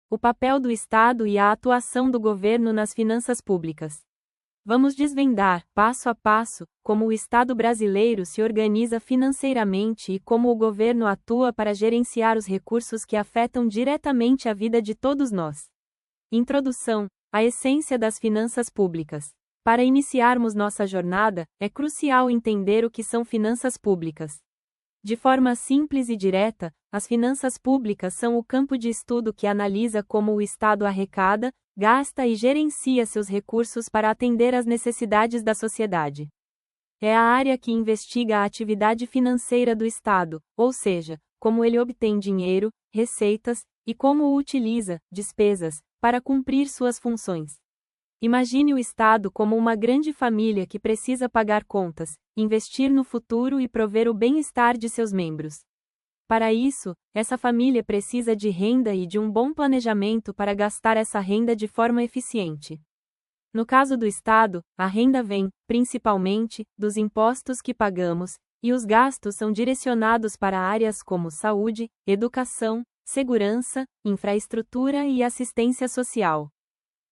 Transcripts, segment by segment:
O papel do Estado e a atuação do governo nas finanças públicas. Vamos desvendar, passo a passo, como o Estado brasileiro se organiza financeiramente e como o governo atua para gerenciar os recursos que afetam diretamente a vida de todos nós. Introdução: a essência das finanças públicas. Para iniciarmos nossa jornada, é crucial entender o que são finanças públicas. De forma simples e direta, as finanças públicas são o campo de estudo que analisa como o Estado arrecada, gasta e gerencia seus recursos para atender às necessidades da sociedade. É a área que investiga a atividade financeira do Estado, ou seja, como ele obtém dinheiro, receitas, e como o utiliza, despesas, para cumprir suas funções. Imagine o Estado como uma grande família que precisa pagar contas, investir no futuro e prover o bem-estar de seus membros. Para isso, essa família precisa de renda e de um bom planejamento para gastar essa renda de forma eficiente. No caso do Estado, a renda vem, principalmente, dos impostos que pagamos, e os gastos são direcionados para áreas como saúde, educação, segurança, infraestrutura e assistência social.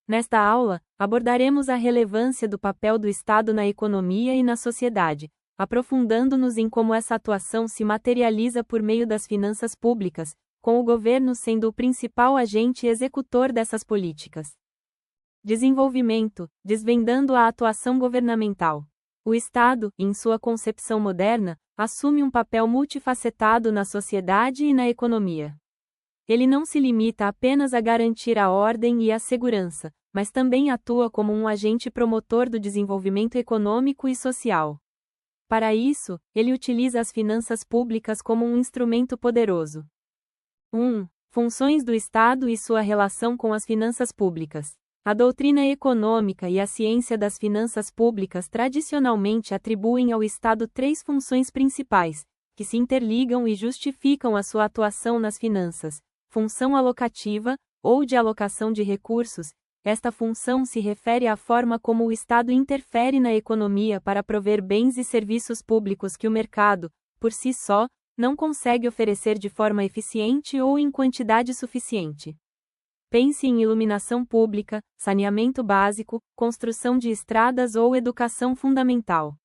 Nesta aula, abordaremos a relevância do papel do Estado na economia e na sociedade, aprofundando-nos em como essa atuação se materializa por meio das finanças públicas, com o governo sendo o principal agente executor dessas políticas. Desenvolvimento: desvendando a atuação governamental. O Estado, em sua concepção moderna, assume um papel multifacetado na sociedade e na economia. Ele não se limita apenas a garantir a ordem e a segurança, mas também atua como um agente promotor do desenvolvimento econômico e social. Para isso, ele utiliza as finanças públicas como um instrumento poderoso. 1. Funções do Estado e sua relação com as finanças públicas. A doutrina econômica e a ciência das finanças públicas tradicionalmente atribuem ao Estado 3 funções principais, que se interligam e justificam a sua atuação nas finanças. Função alocativa, ou de alocação de recursos. Esta função se refere à forma como o Estado interfere na economia para prover bens e serviços públicos que o mercado, por si só, não consegue oferecer de forma eficiente ou em quantidade suficiente. Pense em iluminação pública, saneamento básico, construção de estradas ou educação fundamental.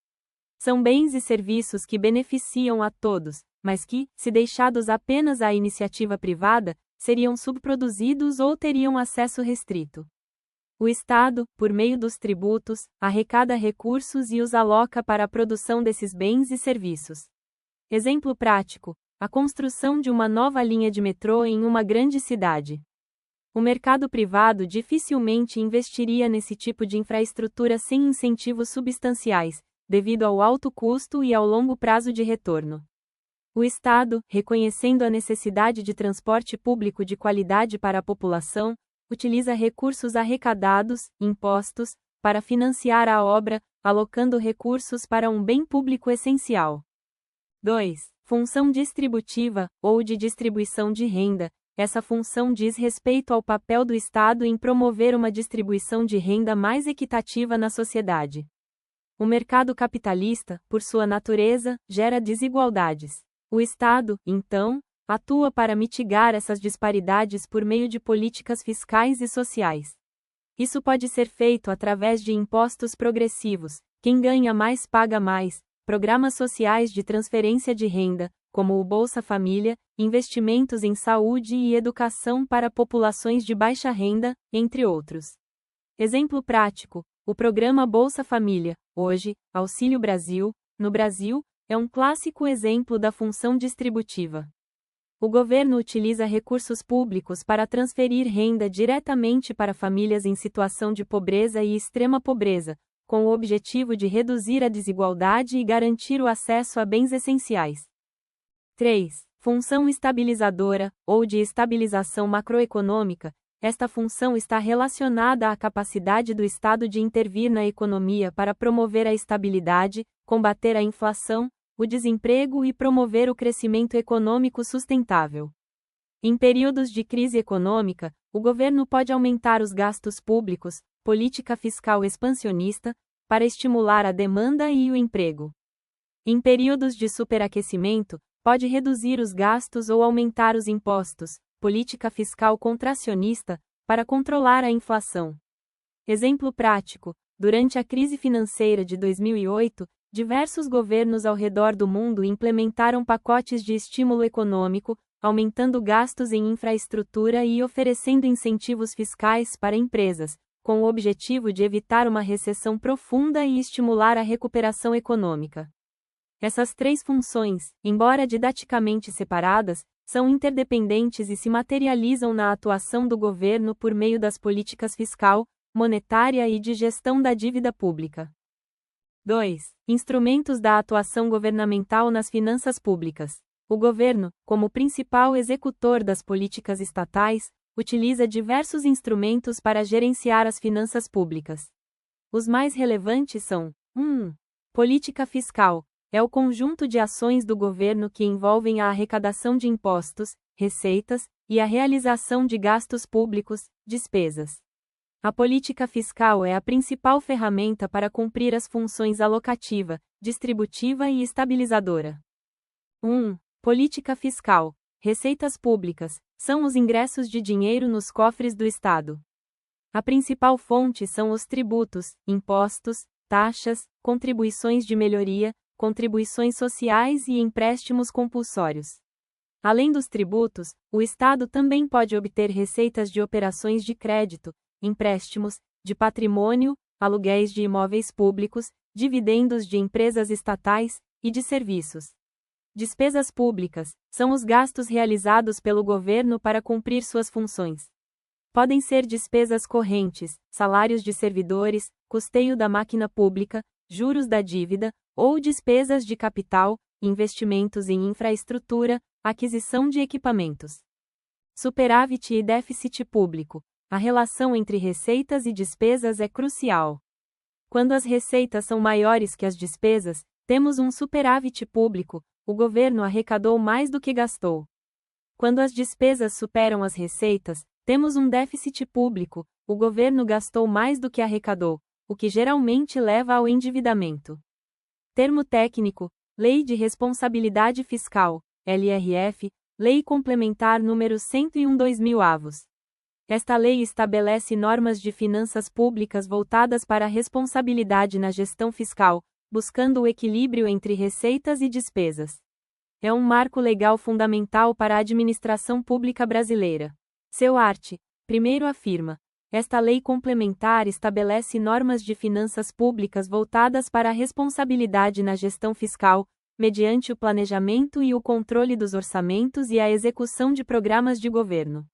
São bens e serviços que beneficiam a todos, mas que, se deixados apenas à iniciativa privada, seriam subproduzidos ou teriam acesso restrito. O Estado, por meio dos tributos, arrecada recursos e os aloca para a produção desses bens e serviços. Exemplo prático: a construção de uma nova linha de metrô em uma grande cidade. O mercado privado dificilmente investiria nesse tipo de infraestrutura sem incentivos substanciais, devido ao alto custo e ao longo prazo de retorno. O Estado, reconhecendo a necessidade de transporte público de qualidade para a população, utiliza recursos arrecadados, impostos, para financiar a obra, alocando recursos para um bem público essencial. 2. Função distributiva, ou de distribuição de renda. Essa função diz respeito ao papel do Estado em promover uma distribuição de renda mais equitativa na sociedade. O mercado capitalista, por sua natureza, gera desigualdades. O Estado, então, atua para mitigar essas disparidades por meio de políticas fiscais e sociais. Isso pode ser feito através de impostos progressivos, quem ganha mais paga mais, programas sociais de transferência de renda, como o Bolsa Família, investimentos em saúde e educação para populações de baixa renda, entre outros. Exemplo prático: o programa Bolsa Família, hoje, Auxílio Brasil, no Brasil, é um clássico exemplo da função distributiva. O governo utiliza recursos públicos para transferir renda diretamente para famílias em situação de pobreza e extrema pobreza, com o objetivo de reduzir a desigualdade e garantir o acesso a bens essenciais. 3. Função estabilizadora, ou de estabilização macroeconômica. Esta função está relacionada à capacidade do Estado de intervir na economia para promover a estabilidade, combater a inflação, o desemprego e promover o crescimento econômico sustentável. Em períodos de crise econômica, o governo pode aumentar os gastos públicos, política fiscal expansionista, para estimular a demanda e o emprego. Em períodos de superaquecimento, pode reduzir os gastos ou aumentar os impostos, política fiscal contracionista, para controlar a inflação. Exemplo prático: durante a crise financeira de 2008, diversos governos ao redor do mundo implementaram pacotes de estímulo econômico, aumentando gastos em infraestrutura e oferecendo incentivos fiscais para empresas, com o objetivo de evitar uma recessão profunda e estimular a recuperação econômica. Essas três funções, embora didaticamente separadas, são interdependentes e se materializam na atuação do governo por meio das políticas fiscal, monetária e de gestão da dívida pública. 2. Instrumentos da atuação governamental nas finanças públicas. O governo, como principal executor das políticas estatais, utiliza diversos instrumentos para gerenciar as finanças públicas. Os mais relevantes são: 1. Política fiscal. É o conjunto de ações do governo que envolvem a arrecadação de impostos, receitas, e a realização de gastos públicos, despesas. A política fiscal é a principal ferramenta para cumprir as funções alocativa, distributiva e estabilizadora. 1. Política fiscal. Receitas públicas são os ingressos de dinheiro nos cofres do Estado. A principal fonte são os tributos, impostos, taxas, contribuições de melhoria, contribuições sociais e empréstimos compulsórios. Além dos tributos, o Estado também pode obter receitas de operações de crédito, empréstimos, de patrimônio, aluguéis de imóveis públicos, dividendos de empresas estatais e de serviços. Despesas públicas são os gastos realizados pelo governo para cumprir suas funções. Podem ser despesas correntes, salários de servidores, custeio da máquina pública, juros da dívida, ou despesas de capital, investimentos em infraestrutura, aquisição de equipamentos. Superávit e déficit público. A relação entre receitas e despesas é crucial. Quando as receitas são maiores que as despesas, temos um superávit público, o governo arrecadou mais do que gastou. Quando as despesas superam as receitas, temos um déficit público, o governo gastou mais do que arrecadou, o que geralmente leva ao endividamento. Termo técnico: Lei de Responsabilidade Fiscal, LRF, Lei Complementar nº 101/2000 avos. Esta lei estabelece normas de finanças públicas voltadas para a responsabilidade na gestão fiscal, buscando o equilíbrio entre receitas e despesas. É um marco legal fundamental para a administração pública brasileira. Seu art. 1º afirma: esta lei complementar estabelece normas de finanças públicas voltadas para a responsabilidade na gestão fiscal, mediante o planejamento e o controle dos orçamentos e a execução de programas de governo.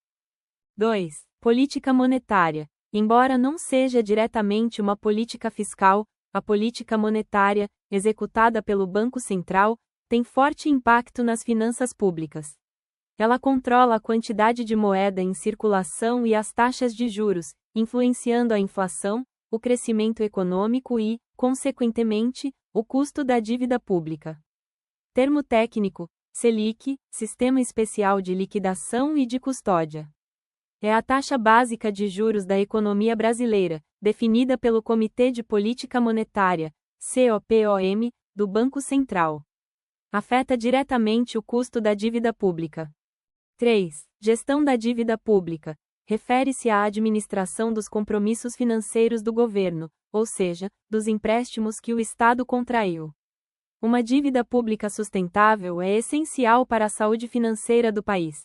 2. Política monetária. Embora não seja diretamente uma política fiscal, a política monetária, executada pelo Banco Central, tem forte impacto nas finanças públicas. Ela controla a quantidade de moeda em circulação e as taxas de juros, influenciando a inflação, o crescimento econômico e, consequentemente, o custo da dívida pública. Termo técnico: Selic, Sistema Especial de Liquidação e de Custódia. É a taxa básica de juros da economia brasileira, definida pelo Comitê de Política Monetária, COPOM, do Banco Central. Afeta diretamente o custo da dívida pública. 3. Gestão da dívida pública. Refere-se à administração dos compromissos financeiros do governo, ou seja, dos empréstimos que o Estado contraiu. Uma dívida pública sustentável é essencial para a saúde financeira do país.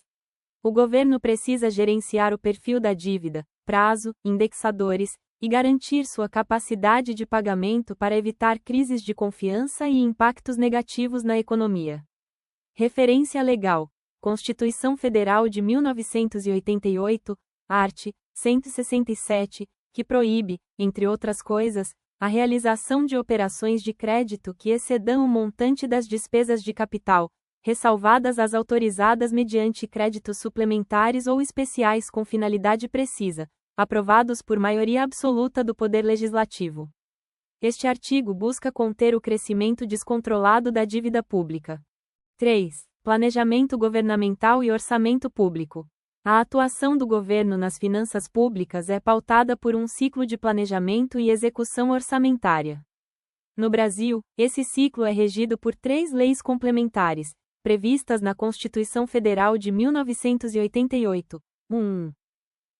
O governo precisa gerenciar o perfil da dívida, prazo, indexadores, e garantir sua capacidade de pagamento para evitar crises de confiança e impactos negativos na economia. Referência legal: Constituição Federal de 1988, art. 167, que proíbe, entre outras coisas, a realização de operações de crédito que excedam o montante das despesas de capital, ressalvadas as autorizadas mediante créditos suplementares ou especiais com finalidade precisa, aprovados por maioria absoluta do Poder Legislativo. Este artigo busca conter o crescimento descontrolado da dívida pública. 3. Planejamento governamental e orçamento público. A atuação do governo nas finanças públicas é pautada por um ciclo de planejamento e execução orçamentária. No Brasil, esse ciclo é regido por 3 leis complementares, previstas na Constituição Federal de 1988. 1.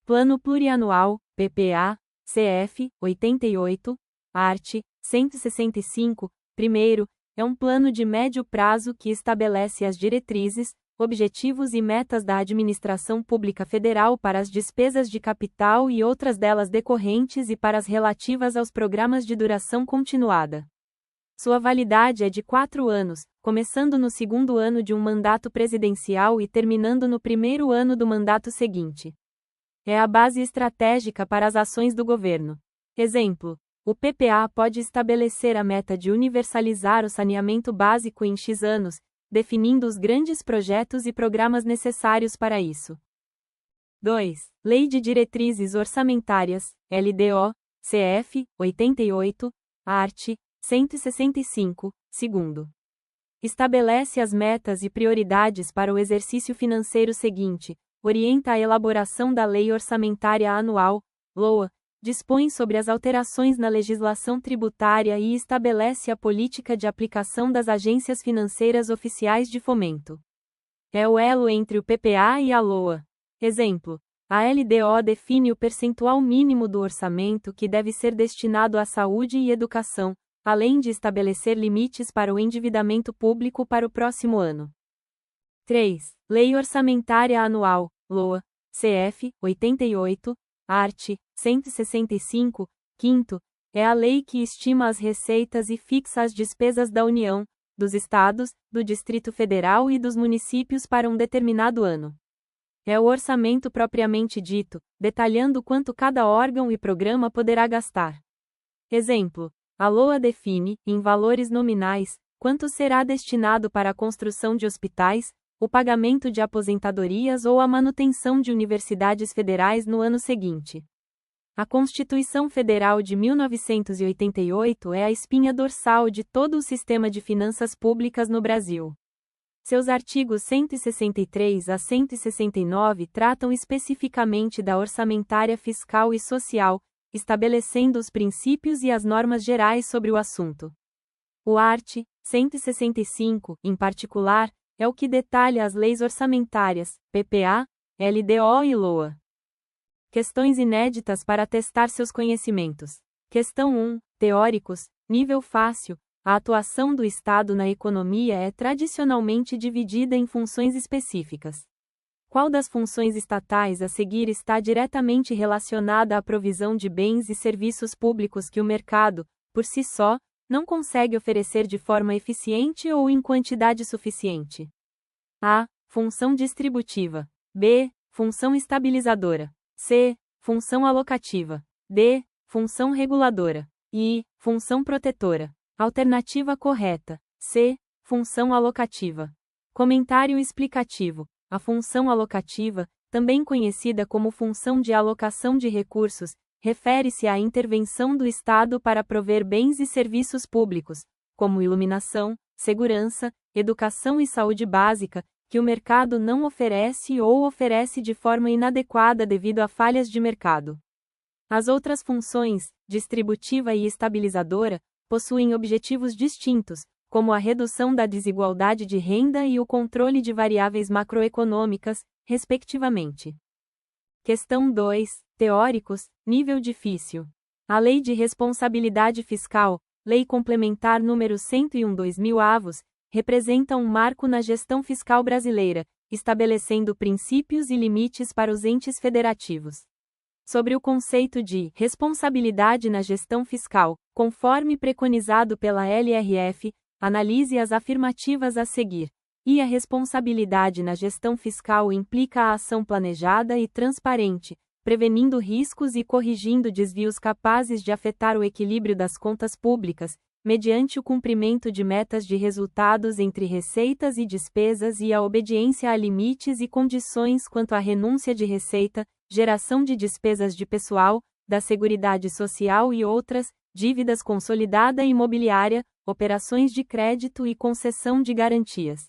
Plano Plurianual, PPA, CF, 88, art. 165, primeiro, é um plano de médio prazo que estabelece as diretrizes, objetivos e metas da administração pública federal para as despesas de capital e outras delas decorrentes e para as relativas aos programas de duração continuada. Sua validade é de 4 anos, começando no segundo ano de um mandato presidencial e terminando no primeiro ano do mandato seguinte. É a base estratégica para as ações do governo. Exemplo: o PPA pode estabelecer a meta de universalizar o saneamento básico em X anos, definindo os grandes projetos e programas necessários para isso. 2. Lei de Diretrizes Orçamentárias, LDO, CF, 88, art. 165, segundo. Estabelece as metas e prioridades para o exercício financeiro seguinte, orienta a elaboração da Lei Orçamentária Anual, LOA, dispõe sobre as alterações na legislação tributária e estabelece a política de aplicação das agências financeiras oficiais de fomento. É o elo entre o PPA e a LOA. Exemplo: a LDO define o percentual mínimo do orçamento que deve ser destinado à saúde e educação, além de estabelecer limites para o endividamento público para o próximo ano. 3. Lei Orçamentária Anual, LOA, CF, 88, art. 165, quinto, é a lei que estima as receitas e fixa as despesas da União, dos Estados, do Distrito Federal e dos municípios para um determinado ano. É o orçamento propriamente dito, detalhando quanto cada órgão e programa poderá gastar. Exemplo: a LOA define, em valores nominais, quanto será destinado para a construção de hospitais, o pagamento de aposentadorias ou a manutenção de universidades federais no ano seguinte. A Constituição Federal de 1988 é a espinha dorsal de todo o sistema de finanças públicas no Brasil. Seus artigos 163 a 169 tratam especificamente da orçamentária fiscal e social, estabelecendo os princípios e as normas gerais sobre o assunto. O art. 165, em particular, é o que detalha as leis orçamentárias, PPA, LDO e LOA. Questões inéditas para testar seus conhecimentos. Questão 1. Teóricos, nível fácil. A atuação do Estado na economia é tradicionalmente dividida em funções específicas. Qual das funções estatais a seguir está diretamente relacionada à provisão de bens e serviços públicos que o mercado, por si só, não consegue oferecer de forma eficiente ou em quantidade suficiente? A. Função distributiva. B. Função estabilizadora. C. Função alocativa. D. Função reguladora. E. Função protetora. Alternativa correta. C. Função alocativa. Comentário explicativo. A função alocativa, também conhecida como função de alocação de recursos, refere-se à intervenção do Estado para prover bens e serviços públicos, como iluminação, segurança, educação e saúde básica, que o mercado não oferece ou oferece de forma inadequada devido a falhas de mercado. As outras funções, distributiva e estabilizadora, possuem objetivos distintos, como a redução da desigualdade de renda e o controle de variáveis macroeconômicas, respectivamente. Questão 2. Teóricos, nível difícil. A Lei de Responsabilidade Fiscal, Lei Complementar nº 101/2000 avos, representa um marco na gestão fiscal brasileira, estabelecendo princípios e limites para os entes federativos. Sobre o conceito de responsabilidade na gestão fiscal, conforme preconizado pela LRF, analise as afirmativas a seguir. E a responsabilidade na gestão fiscal implica a ação planejada e transparente, prevenindo riscos e corrigindo desvios capazes de afetar o equilíbrio das contas públicas, mediante o cumprimento de metas de resultados entre receitas e despesas e a obediência a limites e condições quanto à renúncia de receita, geração de despesas de pessoal, da Seguridade Social e outras, dívidas consolidada e imobiliária, operações de crédito e concessão de garantias.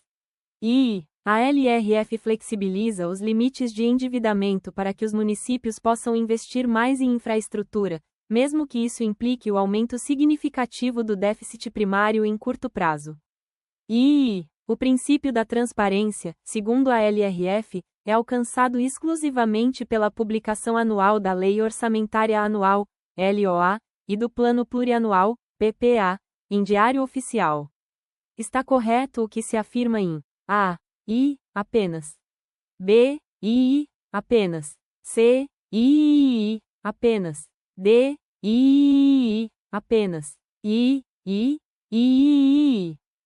E a LRF flexibiliza os limites de endividamento para que os municípios possam investir mais em infraestrutura, mesmo que isso implique o aumento significativo do déficit primário em curto prazo. E O princípio da transparência, segundo a LRF, é alcançado exclusivamente pela publicação anual da Lei Orçamentária Anual, LOA, e do Plano Plurianual, PPA, em Diário Oficial. Está correto o que se afirma em A, I, apenas. B, I, apenas. C, I, apenas. D, I, apenas. I, I.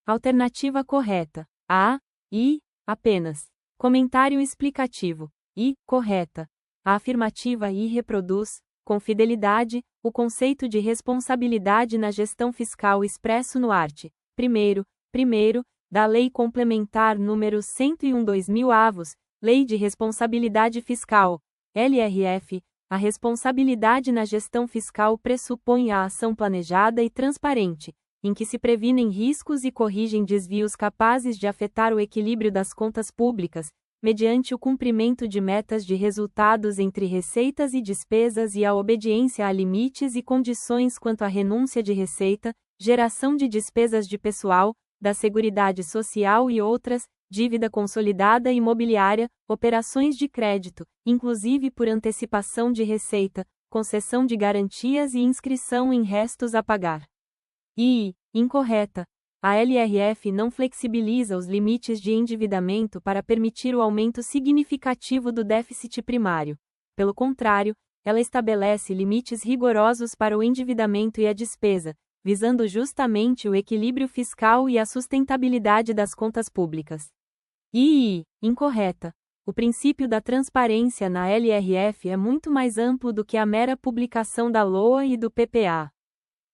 Alternativa correta. A, I, apenas. Comentário explicativo. I, correta. A afirmativa I reproduz, com fidelidade, o conceito de responsabilidade na gestão fiscal expresso no art. 1º, da Lei Complementar nº 101/2000 avos, Lei de Responsabilidade Fiscal, LRF. A responsabilidade na gestão fiscal pressupõe a ação planejada e transparente, em que se previnem riscos e corrigem desvios capazes de afetar o equilíbrio das contas públicas, mediante o cumprimento de metas de resultados entre receitas e despesas e a obediência a limites e condições quanto à renúncia de receita, geração de despesas de pessoal, da Seguridade Social e outras, dívida consolidada imobiliária, operações de crédito, inclusive por antecipação de receita, concessão de garantias e inscrição em restos a pagar. I, incorreta. A LRF não flexibiliza os limites de endividamento para permitir o aumento significativo do déficit primário. Pelo contrário, ela estabelece limites rigorosos para o endividamento e a despesa, visando justamente o equilíbrio fiscal e a sustentabilidade das contas públicas. I, incorreta. O princípio da transparência na LRF é muito mais amplo do que a mera publicação da LOA e do PPA.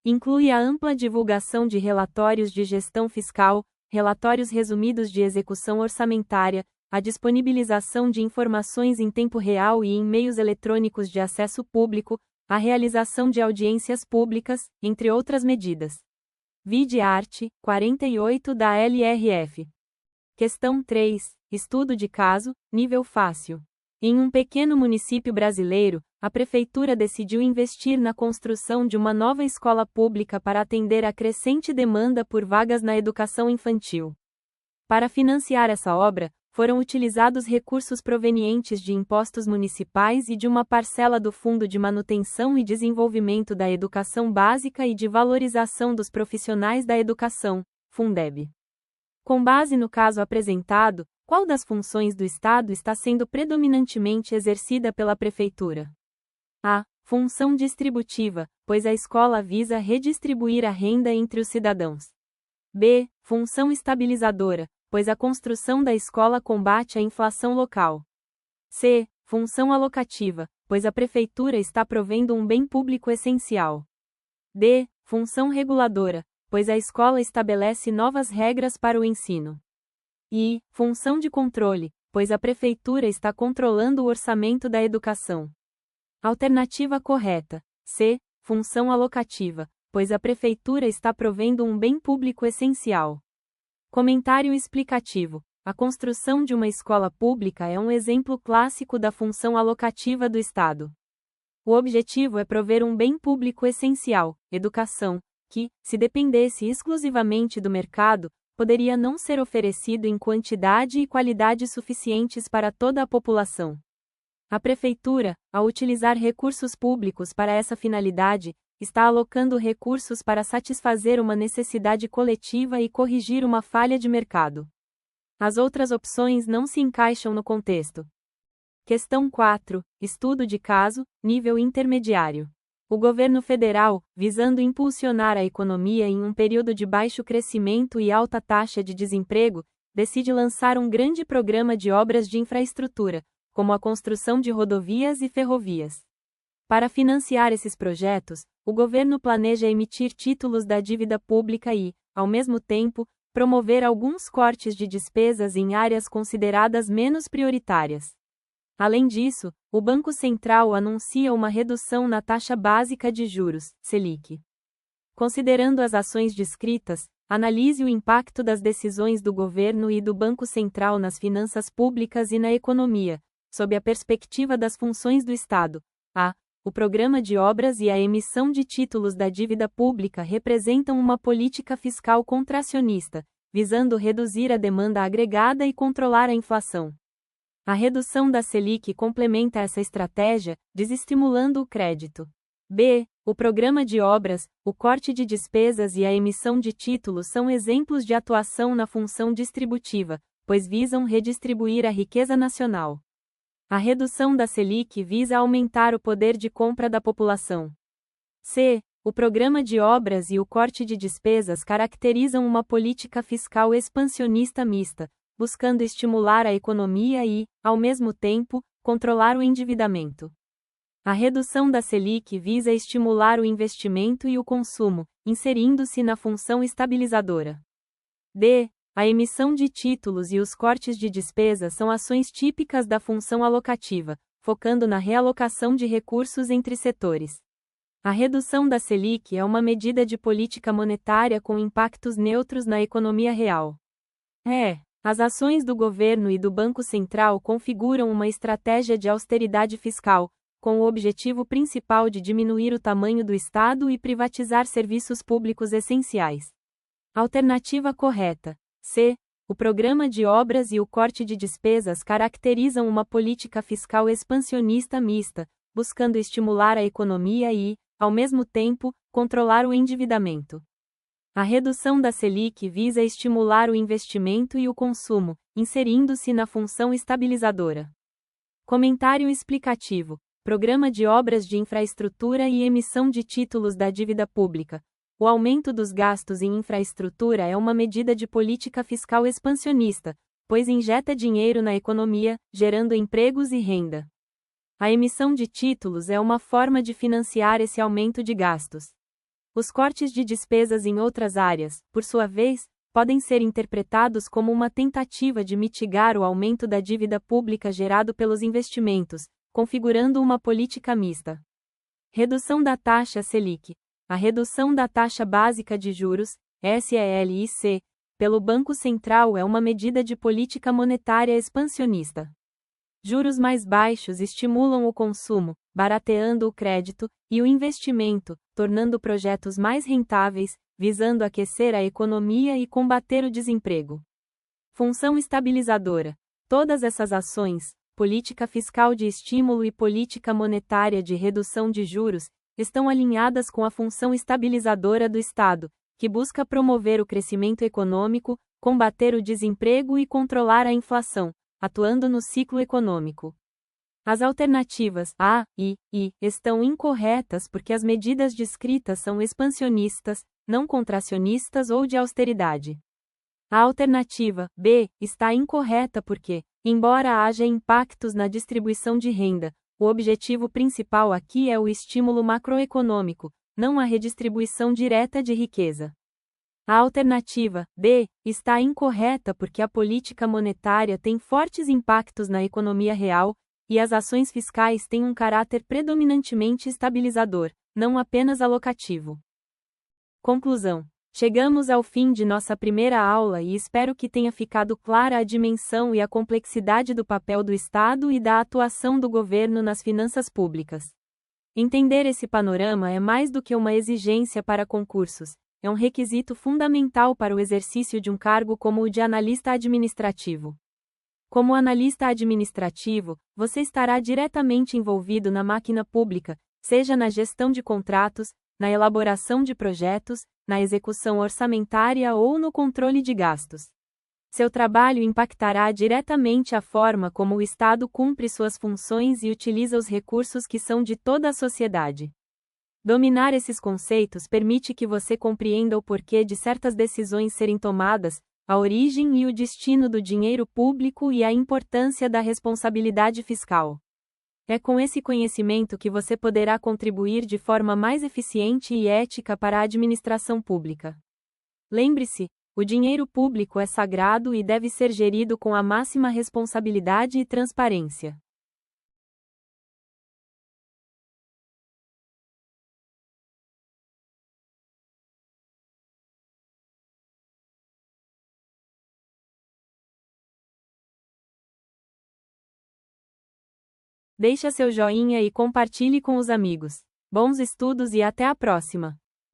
Inclui a ampla divulgação de relatórios de gestão fiscal, relatórios resumidos de execução orçamentária, a disponibilização de informações em tempo real e em meios eletrônicos de acesso público, a realização de audiências públicas, entre outras medidas. Vide art. 48 da LRF. Questão 3. Estudo de caso, nível fácil. Em um pequeno município brasileiro, a prefeitura decidiu investir na construção de uma nova escola pública para atender à crescente demanda por vagas na educação infantil. Para financiar essa obra, foram utilizados recursos provenientes de impostos municipais e de uma parcela do Fundo de Manutenção e Desenvolvimento da Educação Básica e de Valorização dos Profissionais da Educação, Fundeb. Com base no caso apresentado, qual das funções do Estado está sendo predominantemente exercida pela Prefeitura? A. Função distributiva, pois a escola visa redistribuir a renda entre os cidadãos. B. Função estabilizadora, pois a construção da escola combate a inflação local. C. Função alocativa, pois a Prefeitura está provendo um bem público essencial. D. Função reguladora, pois a escola estabelece novas regras para o ensino. E. Função de controle, pois a Prefeitura está controlando o orçamento da educação. Alternativa correta. C. Função alocativa, pois a Prefeitura está provendo um bem público essencial. Comentário explicativo. A construção de uma escola pública é um exemplo clássico da função alocativa do Estado. O objetivo é prover um bem público essencial, educação, que, se dependesse exclusivamente do mercado, poderia não ser oferecido em quantidade e qualidade suficientes para toda a população. A Prefeitura, ao utilizar recursos públicos para essa finalidade, está alocando recursos para satisfazer uma necessidade coletiva e corrigir uma falha de mercado. As outras opções não se encaixam no contexto. Questão 4. Estudo de caso, nível intermediário. O governo federal, visando impulsionar a economia em um período de baixo crescimento e alta taxa de desemprego, decide lançar um grande programa de obras de infraestrutura, como a construção de rodovias e ferrovias. Para financiar esses projetos, o governo planeja emitir títulos da dívida pública e, ao mesmo tempo, promover alguns cortes de despesas em áreas consideradas menos prioritárias. Além disso, o Banco Central anuncia uma redução na taxa básica de juros, Selic. Considerando as ações descritas, analise o impacto das decisões do governo e do Banco Central nas finanças públicas e na economia, sob a perspectiva das funções do Estado. A. O programa de obras e a emissão de títulos da dívida pública representam uma política fiscal contracionista, visando reduzir a demanda agregada e controlar a inflação. A redução da Selic complementa essa estratégia, desestimulando o crédito. B. O programa de obras, o corte de despesas e a emissão de títulos são exemplos de atuação na função distributiva, pois visam redistribuir a riqueza nacional. A redução da Selic visa aumentar o poder de compra da população. C. O programa de obras e o corte de despesas caracterizam uma política fiscal expansionista mista, buscando estimular a economia e, ao mesmo tempo, controlar o endividamento. A redução da Selic visa estimular o investimento e o consumo, inserindo-se na função estabilizadora. D. A emissão de títulos e os cortes de despesas são ações típicas da função alocativa, focando na realocação de recursos entre setores. A redução da Selic é uma medida de política monetária com impactos neutros na economia real. As ações do governo e do Banco Central configuram uma estratégia de austeridade fiscal, com o objetivo principal de diminuir o tamanho do Estado e privatizar serviços públicos essenciais. Alternativa correta. C. O programa de obras e o corte de despesas caracterizam uma política fiscal expansionista mista, buscando estimular a economia e, ao mesmo tempo, controlar o endividamento. A redução da Selic visa estimular o investimento e o consumo, inserindo-se na função estabilizadora. Comentário explicativo. Programa de obras de infraestrutura e emissão de títulos da dívida pública. O aumento dos gastos em infraestrutura é uma medida de política fiscal expansionista, pois injeta dinheiro na economia, gerando empregos e renda. A emissão de títulos é uma forma de financiar esse aumento de gastos. Os cortes de despesas em outras áreas, por sua vez, podem ser interpretados como uma tentativa de mitigar o aumento da dívida pública gerado pelos investimentos, configurando uma política mista. Redução da taxa Selic. A redução da taxa básica de juros, SELIC, pelo Banco Central é uma medida de política monetária expansionista. Juros mais baixos estimulam o consumo, barateando o crédito e o investimento, tornando projetos mais rentáveis, visando aquecer a economia e combater o desemprego. Função estabilizadora. Todas essas ações, política fiscal de estímulo e política monetária de redução de juros, estão alinhadas com a função estabilizadora do Estado, que busca promover o crescimento econômico, combater o desemprego e controlar a inflação, atuando no ciclo econômico. As alternativas A e I estão incorretas porque as medidas descritas são expansionistas, não contracionistas ou de austeridade. A alternativa B está incorreta porque, embora haja impactos na distribuição de renda, o objetivo principal aqui é o estímulo macroeconômico, não a redistribuição direta de riqueza. A alternativa D está incorreta porque a política monetária tem fortes impactos na economia real, e as ações fiscais têm um caráter predominantemente estabilizador, não apenas alocativo. Conclusão. Chegamos ao fim de nossa primeira aula e espero que tenha ficado clara a dimensão e a complexidade do papel do Estado e da atuação do governo nas finanças públicas. Entender esse panorama é mais do que uma exigência para concursos, é um requisito fundamental para o exercício de um cargo como o de analista administrativo. Como analista administrativo, você estará diretamente envolvido na máquina pública, seja na gestão de contratos, na elaboração de projetos, na execução orçamentária ou no controle de gastos. Seu trabalho impactará diretamente a forma como o Estado cumpre suas funções e utiliza os recursos que são de toda a sociedade. Dominar esses conceitos permite que você compreenda o porquê de certas decisões serem tomadas, a origem e o destino do dinheiro público e a importância da responsabilidade fiscal. É com esse conhecimento que você poderá contribuir de forma mais eficiente e ética para a administração pública. Lembre-se, o dinheiro público é sagrado e deve ser gerido com a máxima responsabilidade e transparência. Deixe seu joinha e compartilhe com os amigos. Bons estudos e até a próxima!